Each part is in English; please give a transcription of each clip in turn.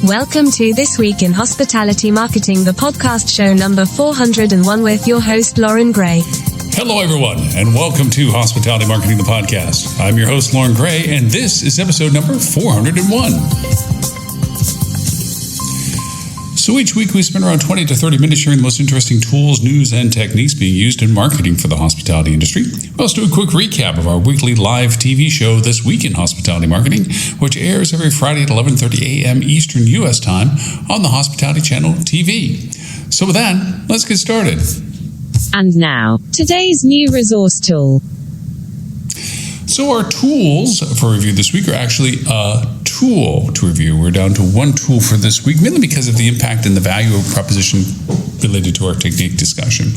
Welcome to This Week in Hospitality Marketing, the podcast show number 401 with your host, Lauren Gray. Hello, everyone, and welcome to Hospitality Marketing, the podcast. I'm your host, Lauren Gray, and this is episode number 401. So each week we spend around 20 to 30 minutes sharing the most interesting tools, news, and techniques being used in marketing for the hospitality industry. We also do a quick recap of our weekly live TV show, This Week in Hospitality Marketing, which airs every Friday at 11:30 a.m. Eastern U.S. time on the Hospitality Channel TV. So with that, let's get started. And now, today's new resource tool. So our tools for review this week are actually a tool to review. We're down to one tool for this week, mainly because of the impact and the value of proposition related to our technique discussion.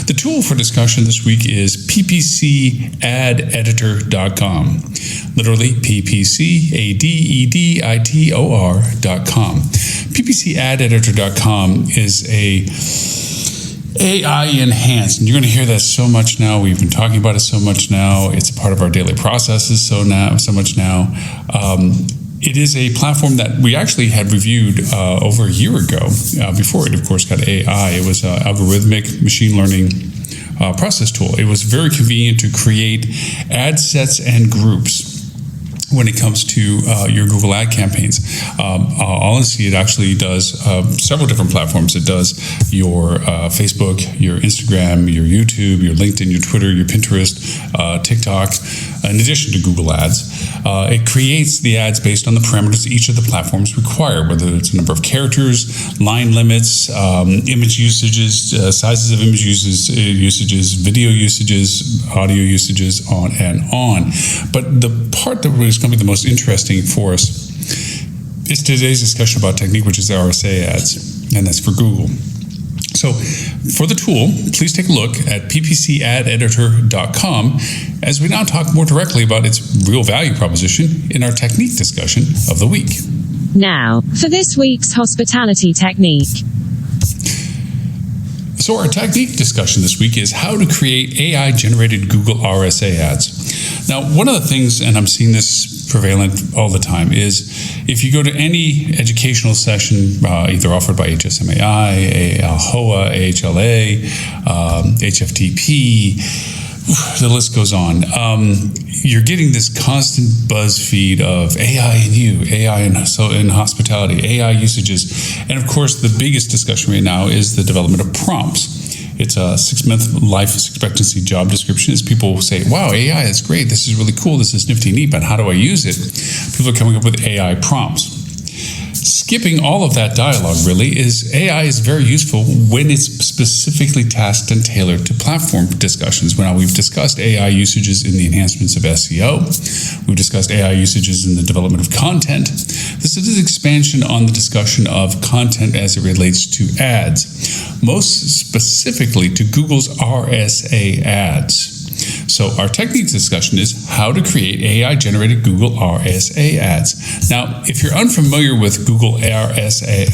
The tool for discussion this week is ppcadeditor.com. Literally ppcadeditor.com. ppcadeditor.com is a AI enhanced, and you're going to hear that so much now. We've been talking about it so much now. It's a part of our daily processes so much now. It is a platform that we actually had reviewed over a year ago. Before it, of course, got AI. It was an algorithmic machine learning process tool. It was very convenient to create ad sets and groups when it comes to your Google ad campaigns. Honestly, it actually does several different platforms. It does your Facebook, your Instagram, your YouTube, your LinkedIn, your Twitter, your Pinterest, TikTok, in addition to Google Ads. It creates the ads based on the parameters each of the platforms require, whether it's a number of characters, line limits, image usages, sizes of image usages, video usages, audio usages, on and on. But the part that is going to be the most interesting for us is today's discussion about technique, which is RSA ads, and that's for Google. So for the tool, please take a look at ppcadeditor.com as we now talk more directly about its real value proposition in our technique discussion of the week. Now, for this week's hospitality technique. So our technique discussion this week is how to create AI-generated Google RSA ads. Now, one of the things, and I'm seeing this prevalent all the time, is if you go to any educational session, either offered by HSMAI, AHOA, AHLA, HFTP, the list goes on. You're getting this constant buzz feed of AI in you, AI in hospitality, AI usages. And of course, the biggest discussion right now is the development of prompts. It's a 6-month life expectancy job description. As people say, wow, AI is great. This is really cool. This is nifty neat, but how do I use it? People are coming up with AI prompts. Skipping all of that dialogue really is AI is very useful when it's specifically tasked and tailored to platform discussions. Now, we've discussed AI usages in the enhancements of SEO. We've discussed AI usages in the development of content. This is an expansion on the discussion of content as it relates to ads, most specifically to Google's RSA ads. So our techniques discussion is how to create AI-generated Google RSA ads. Now, if you're unfamiliar with Google RSA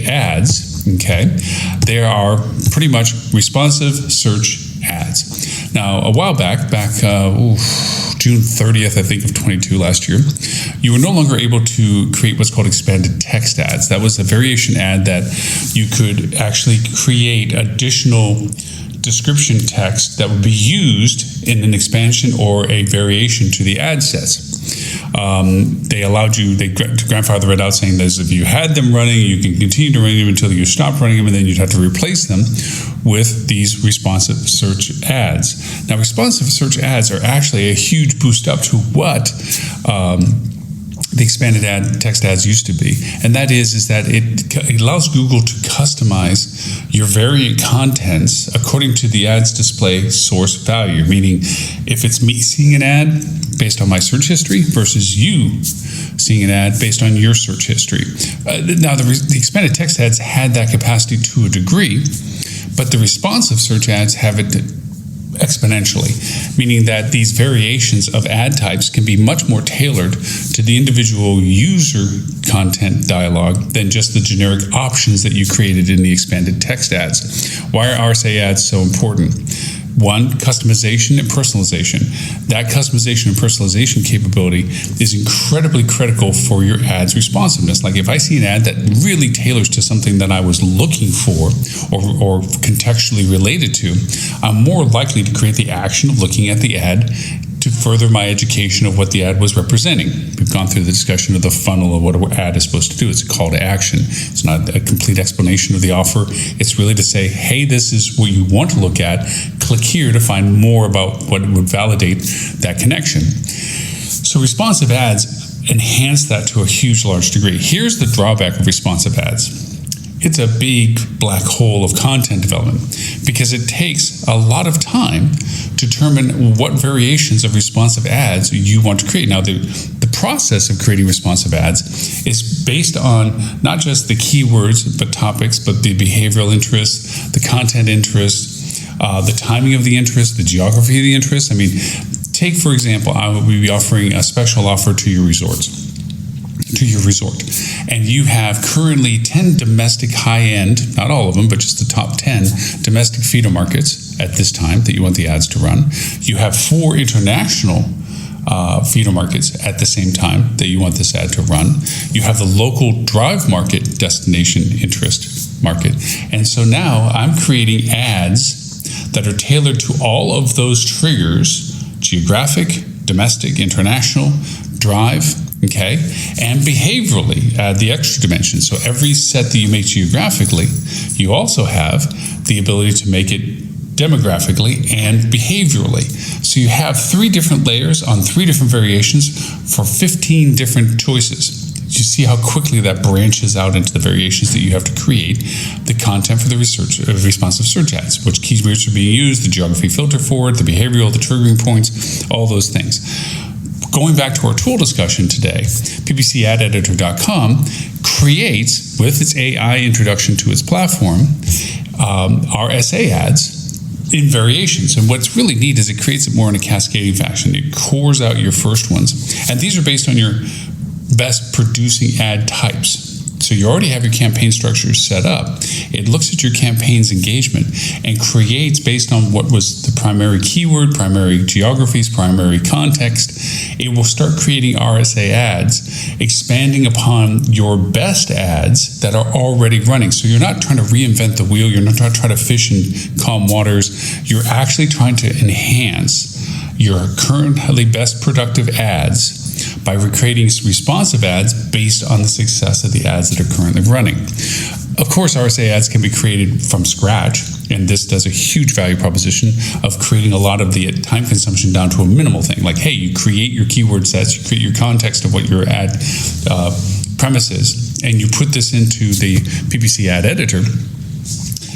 ads, okay, they are pretty much responsive search ads. Now, a while back June 30th, I think, of 22 last year, you were no longer able to create what's called expanded text ads. That was a variation ad that you could actually create additional description text that would be used in an expansion or a variation to the ad sets. They grandfather it out, saying that if you had them running, you can continue to run them until you stop running them, and then you'd have to replace them with these responsive search ads. Now, responsive search ads are actually a huge boost up to what the expanded text ads used to be, and that is that it allows Google to customize your variant contents according to the ad's display source value, meaning if it's me seeing an ad based on my search history versus you seeing an ad based on your search history. Now, the expanded text ads had that capacity to a degree, but the responsive search ads have it exponentially, meaning that these variations of ad types can be much more tailored to the individual user content dialogue than just the generic options that you created in the expanded text ads. Why are RSA ads so important? One, customization and personalization. That customization and personalization capability is incredibly critical for your ad's responsiveness. Like if I see an ad that really tailors to something that I was looking for or contextually related to, I'm more likely to create the action of looking at the ad to further my education of what the ad was representing. We've gone through the discussion of the funnel of what an ad is supposed to do. It's a call to action. It's not a complete explanation of the offer. It's really to say, hey, this is what you want to look at. Click here to find more about what would validate that connection. So responsive ads enhance that to a large degree. Here's the drawback of responsive ads. It's a big black hole of content development because it takes a lot of time to determine what variations of responsive ads you want to create. Now, the process of creating responsive ads is based on not just the keywords, but topics, but the behavioral interests, the content interests, the timing of the interest, the geography of the interest. I mean, take, for example, I would be offering a special offer to your resort, and you have currently 10 domestic high-end, not all of them, but just the top 10 domestic feeder markets at this time that you want the ads to run. You have 4 international feeder markets at the same time that you want this ad to run. You have the local drive market destination interest market. And so now I'm creating ads that are tailored to all of those triggers: geographic, domestic, international, drive, okay, and behaviorally add the extra dimension. So every set that you make geographically, you also have the ability to make it demographically and behaviorally. So you have 3 different layers on 3 different variations for 15 different choices. You see how quickly that branches out into the variations that you have to create the content for the responsive search ads, which keywords are being used, the geography filter for it, the behavioral, the triggering points, all those things. Going back to our tool discussion today, ppcadeditor.com creates, with its AI introduction to its platform, RSA ads in variations. And what's really neat is it creates it more in a cascading fashion. It cores out your first ones. And these are based on your best producing ad types. So you already have your campaign structure set up. It looks at your campaign's engagement and creates, based on what was the primary keyword, primary geographies, primary context, it will start creating RSA ads, expanding upon your best ads that are already running. So you're not trying to reinvent the wheel. You're not trying to fish in calm waters. You're actually trying to enhance your currently best productive ads by recreating responsive ads based on the success of the ads that are currently running. Of course, RSA ads can be created from scratch, and this does a huge value proposition of creating a lot of the time consumption down to a minimal thing. Like, hey, you create your keyword sets, you create your context of what your ad premise is, and you put this into the PPC ad editor,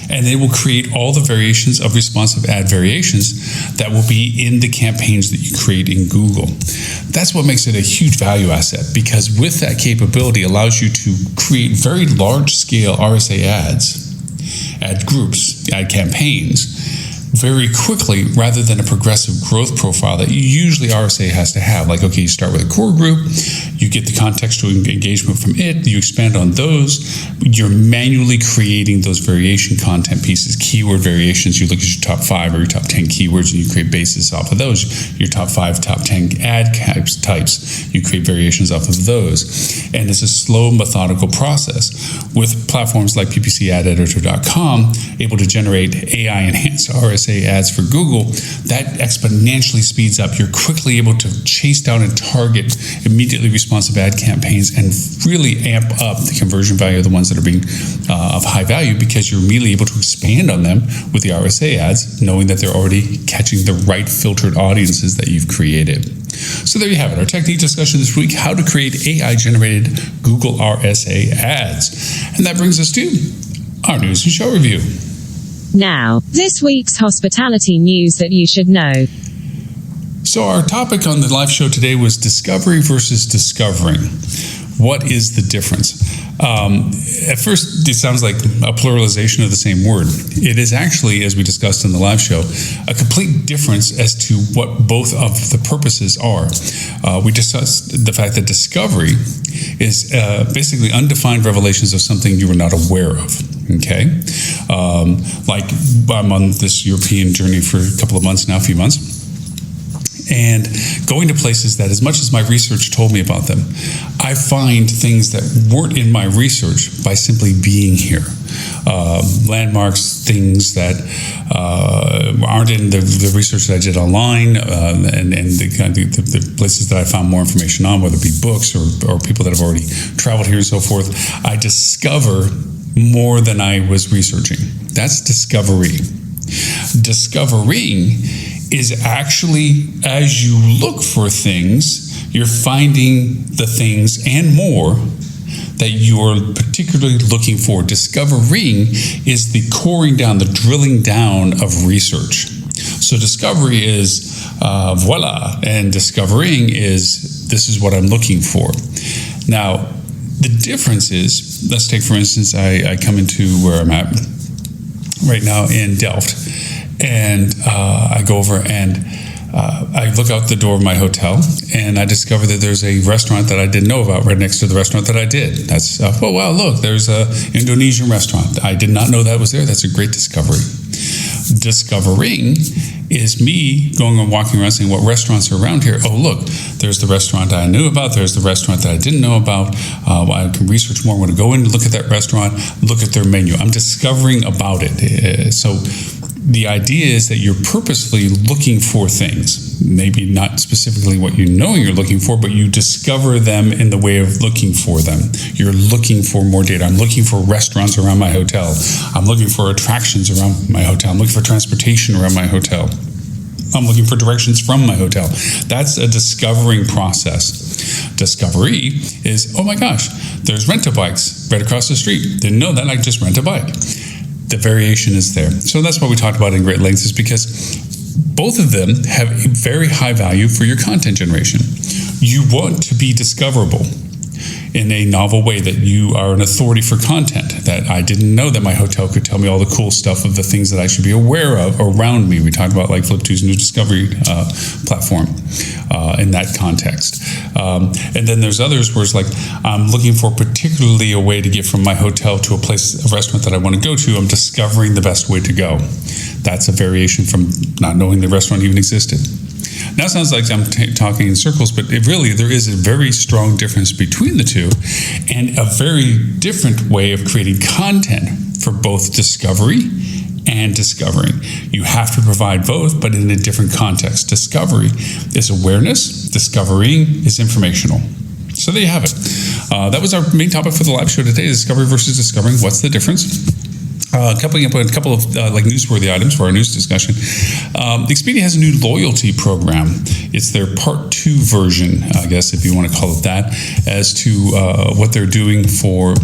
and it will create all the variations of responsive ad variations that will be in the campaigns that you create in Google. That's what makes it a huge value asset, because with that capability allows you to create very large-scale RSA ads, ad groups, ad campaigns, very quickly, rather than a progressive growth profile that usually RSA has to have. Like, okay, you start with a core group, you get the contextual engagement from it, you expand on those, you're manually creating those variation content pieces, keyword variations. You look at your top 5 or your top 10 keywords and you create bases off of those. Your top 5, top 10 ad types, you create variations off of those. And it's a slow, methodical process. With platforms like ppcadeditor.com, able to generate AI-enhanced RSA ads for Google, that exponentially speeds up. You're quickly able to chase down and target immediately responsive ad campaigns and really amp up the conversion value of the ones that are being of high value, because you're immediately able to expand on them with the RSA ads, knowing that they're already catching the right filtered audiences that you've created. So there you have it, our technique discussion this week: how to create AI-generated Google RSA ads. And that brings us to our news and show review. Now, this week's hospitality news that you should know. So our topic on the live show today was discovery versus discovering. What is the difference? At first, it sounds like a pluralization of the same word. It is actually, as we discussed in the live show, a complete difference as to what both of the purposes are. We discussed the fact that discovery is basically undefined revelations of something you were not aware of. Okay, Like I'm on this European journey for a couple of months now, a few months. And going to places that, as much as my research told me about them, I find things that weren't in my research by simply being here. Landmarks, things that aren't in the research that I did online, and the places that I found more information on, whether it be books or people that have already traveled here and so forth. I discover more than I was researching. That's discovery. Discovering is actually, as you look for things, you're finding the things and more that you're particularly looking for. Discovering is the coring down, the drilling down of research. So discovery is voila, and discovering is this is what I'm looking for. Now, the difference is, let's take, for instance, I come into where I'm at right now in Delft, and I go over and I look out the door of my hotel, and I discover that there's a restaurant that I didn't know about right next to the restaurant that I did. That's, oh, wow, look, there's an Indonesian restaurant. I did not know that was there. That's a great discovery. Discovering is me going and walking around saying, what restaurants are around here? Oh, look, there's the restaurant I knew about. There's the restaurant that I didn't know about. I can research more. I'm going to go in and look at that restaurant, look at their menu. I'm discovering about it. So the idea is that you're purposefully looking for things, maybe not specifically what you know you're looking for, but you discover them in the way of looking for them. You're looking for more data. I'm looking for restaurants around my hotel. I'm looking for attractions around my hotel. I'm looking for transportation around my hotel. I'm looking for directions from my hotel. That's a discovering process. Discovery is, oh my gosh, there's rent-a-bikes right across the street. Didn't know that, I just rent a bike. The variation is there. So that's what we talked about in great length, is because both of them have a very high value for your content generation. You want to be discoverable in a novel way, that you are an authority for content, that I didn't know that my hotel could tell me all the cool stuff of the things that I should be aware of around me. We talked about like Flip2's new discovery platform in that context. And then there's others where it's like, I'm looking for particularly a way to get from my hotel to a restaurant that I want to go to. I'm discovering the best way to go. That's a variation from not knowing the restaurant even existed. Now it sounds like I'm talking in circles, but there is a very strong difference between the two, and a very different way of creating content for both discovery and discovering. You have to provide both, but in a different context. Discovery is awareness. Discovering is informational. So there you have it. That was our main topic for the live show today, discovery versus discovering. What's the difference? Coupling up a couple of newsworthy items for our news discussion. Expedia has a new loyalty program. It's their part 2 version, I guess, if you want to call it that, as to what they're doing for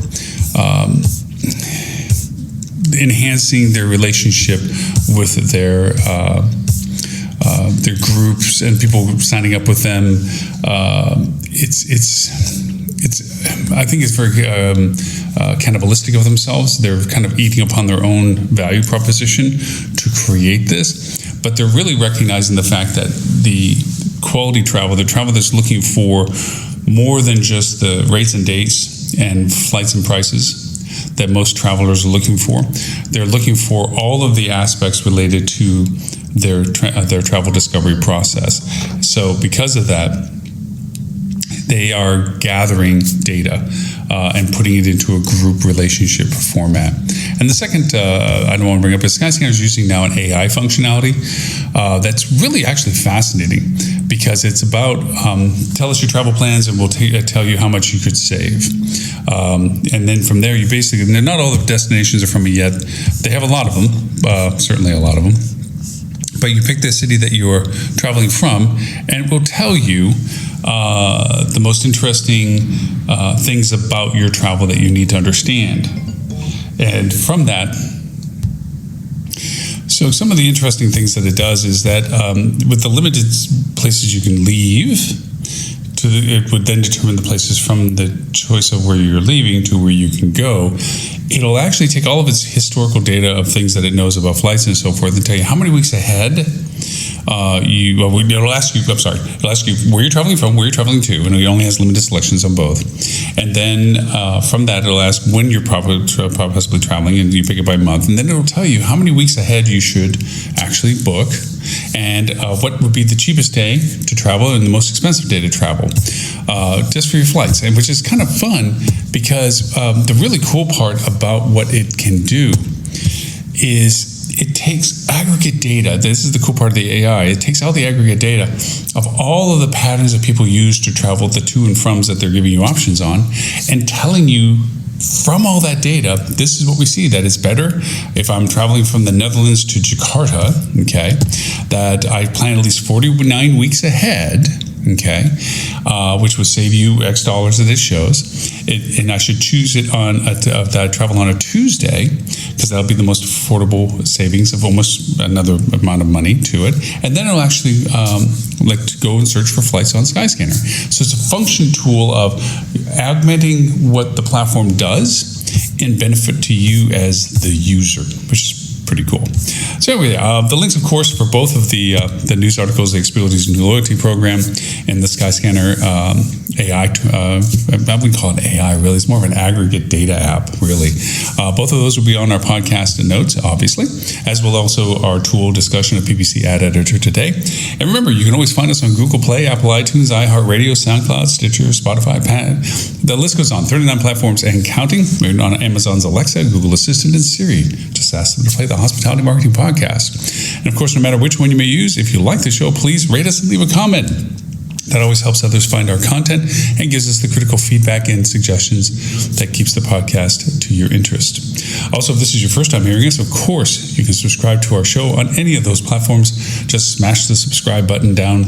enhancing their relationship with their groups and people signing up with them. I think it's very cannibalistic of themselves. They're kind of eating upon their own value proposition to create this, but they're really recognizing the fact that the quality travel, the travel that's looking for more than just the rates and dates and flights and prices that most travelers are looking for. They're looking for all of the aspects related to their travel discovery process. So because of that, they are gathering data and putting it into a group relationship format. And the second item I want to bring up is Skyscanner is using now an AI functionality that's really actually fascinating, because it's about tell us your travel plans and we'll tell you how much you could save. And then from there, you basically, not all the destinations are from it yet. They have a lot of them, certainly a lot of them. But you pick the city that you're traveling from, and it will tell you the most interesting things about your travel that you need to understand. And from that, so some of the interesting things that it does is that with the limited places you can leave, it would then determine the places from the choice of where you're leaving to where you can go. it'll actually take all of its historical data of things that it knows about flights and so forth and tell you how many weeks ahead it'll ask you where you're traveling from, where you're traveling to, and it only has limited selections on both. And then from that, it'll ask when you're possibly traveling, and you pick it by month. And then it'll tell you how many weeks ahead you should actually book, and what would be the cheapest day to travel and the most expensive day to travel, just for your flights. And which is kind of fun, because the really cool part about what it can do is it takes aggregate data. This is the cool part of the AI. It takes all the aggregate data of all of the patterns that people use to travel, the to and froms that they're giving you options on, and telling you from all that data, this is what we see, that it's better if I'm traveling from the Netherlands to Jakarta, okay, that I plan at least 49 weeks ahead, okay, which would save you X dollars that it shows. And I should choose it that I travel on a Tuesday, because that'll be the most affordable savings of almost another amount of money to it. And then it'll actually like to go and search for flights on Skyscanner. So it's a function tool of augmenting what the platform does in benefit to you as the user, which is pretty cool. So anyway, the links, of course, for both of the news articles, the Experiences New Loyalty Program and the Skyscanner AI, I wouldn't call it AI really, it's more of an aggregate data app really. Both of those will be on our podcast and notes, obviously, as will also our tool discussion of PPC Ad Editor today. And remember, you can always find us on Google Play, Apple iTunes, iHeartRadio, SoundCloud, Stitcher, Spotify, the list goes on, 39 platforms and counting. We're on Amazon's Alexa, Google Assistant, and Siri. Just ask them to play the Hospitality Marketing Podcast. And of course, no matter which one you may use, if you like the show, please rate us and leave a comment. That always helps others find our content and gives us the critical feedback and suggestions that keeps the podcast to your interest. Also, if this is your first time hearing us, of course, you can subscribe to our show on any of those platforms. Just smash the subscribe button down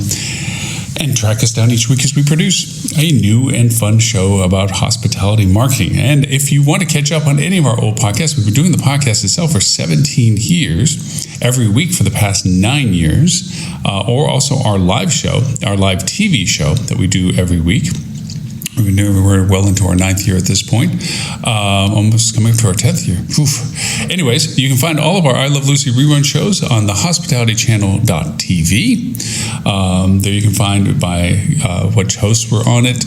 and track us down each week as we produce a new and fun show about hospitality marketing. And if you want to catch up on any of our old podcasts, we've been doing the podcast itself for 17 years, every week for the past 9 years, or also our live show, our live TV show that we do every week. We're well into our 9th year at this point, almost coming up to our 10th year. Oof. Anyways, you can find all of our I Love Lucy rerun shows on the hospitalitychannel.tv. There you can find by which hosts were on it,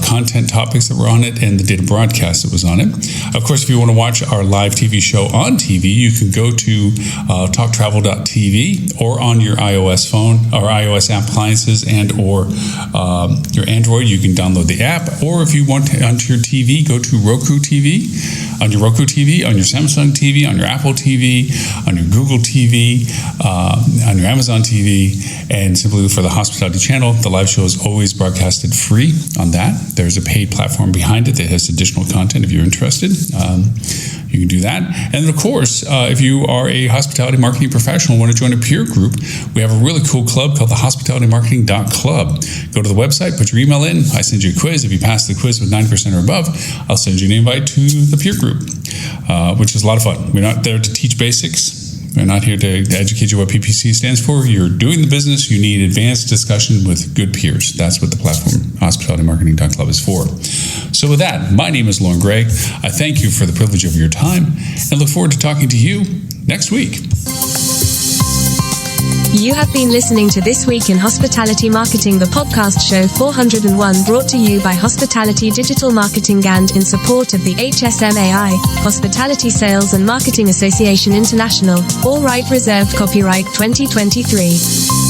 content topics that were on it, and the data broadcast that was on it. Of course, if you want to watch our live TV show on TV, you can go to talktravel.tv or on your iOS phone or iOS appliances and or your Android. You can download the app, or if you want onto your TV, go to Roku TV, on your Roku TV, on your Samsung TV, on your Apple TV, on your Google TV, on your Amazon TV, and simply look for the Hospitality Channel. The live show is always broadcasted free on that. There's a paid platform behind it that has additional content if you're interested. You can do that. And of course, if you are a hospitality marketing professional and want to join a peer group, we have a really cool club called the hospitalitymarketing.club. Go to the website, put your email in, I send you a quiz. If you pass the quiz with 9% or above, I'll send you an invite to the peer group, which is a lot of fun. We're not there to teach basics. We're not here to educate you what PPC stands for. You're doing the business. You need advanced discussion with good peers. That's what the platform hospitalitymarketing.club is for. So with that, my name is Lauren Gray. I thank you for the privilege of your time and look forward to talking to you next week. You have been listening to This Week in Hospitality Marketing, the podcast show 401, brought to you by Hospitality Digital Marketing and in support of the HSMAI, Hospitality Sales and Marketing Association International. All right reserved, copyright 2023.